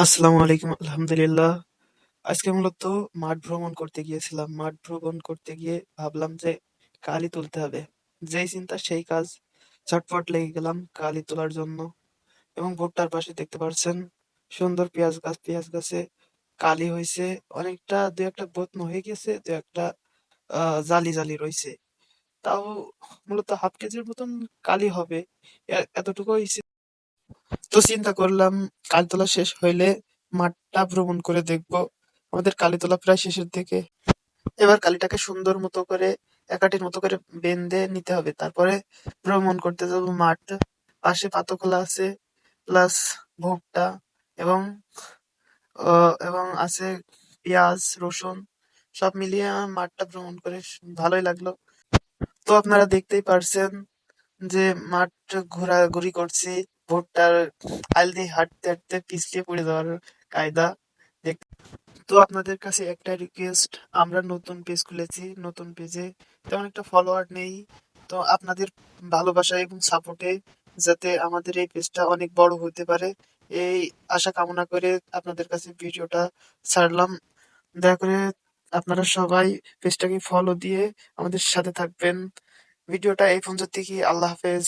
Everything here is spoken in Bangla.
আসসালামু আলাইকুম। আলহামদুলিল্লাহ। আজকে মূলত মাঠ ভ্রমণ করতে গিয়েছিলাম। মাঠ ভ্রমণ করতে গিয়ে ভাবলাম যে কালি তুলতে হবে। যেই চিন্তা সেই কাজ। ঝটপট লেগে গেলাম কালি তোলার জন্য। এবং ভুট্টার পাশে দেখতে পাচ্ছেন সুন্দর পেঁয়াজ গাছ। পেঁয়াজ গাছে কালি হইছে। অনেকটা দু একটা বতন হয়ে গেছে, দু একটা জালি জালি রইছে। তাও মূলত হাফ কেজির মতন কালি হবে। এতটুকু হইছে। তো চিন্তা করলাম কালীতলা শেষ হইলে মাঠটা ভ্রমণ করে দেখব। আমাদের কালীতলা প্রায় শেষের দিকে। এবার কালীটাকে সুন্দর মতো করে একাঠির মতো করে বেঁধে নিতে হবে। তারপরে ভ্রমণ করতে যাব মাঠ। পাশে পাতকলা আছে, প্লাস ভুট্টা এবং এবং আছে পেঁয়াজ, রসুন। সব মিলিয়ে আমার মাঠটা ভ্রমণ করে ভালোই লাগলো। তো আপনারা দেখতেই পারছেন যে মাঠ ঘোরাঘুরি করছি। ভুট্টার আল দিয়ে হাঁটতে হাঁটতে পিছলে পড়ে যাওয়ার কায়দা। তো আপনাদের কাছে একটা রিকোয়েস্ট, আমরা নতুন পেজ খুলেছি। নতুন পেজে তেমন একটা ফলোয়ার নেই। তো আপনাদের ভালোবাসা এবং সাপোর্টে যাতে আমাদের এই পেজটা অনেক বড় হতে পারে, এই আশা কামনা করে আপনাদের কাছে ভিডিওটা ছাড়লাম। দয়া করে আপনারা সবাই পেজটাকে ফলো দিয়ে আমাদের সাথে থাকবেন। ভিডিওটা এই পর্যন্ত, কি আল্লাহ হাফেজ।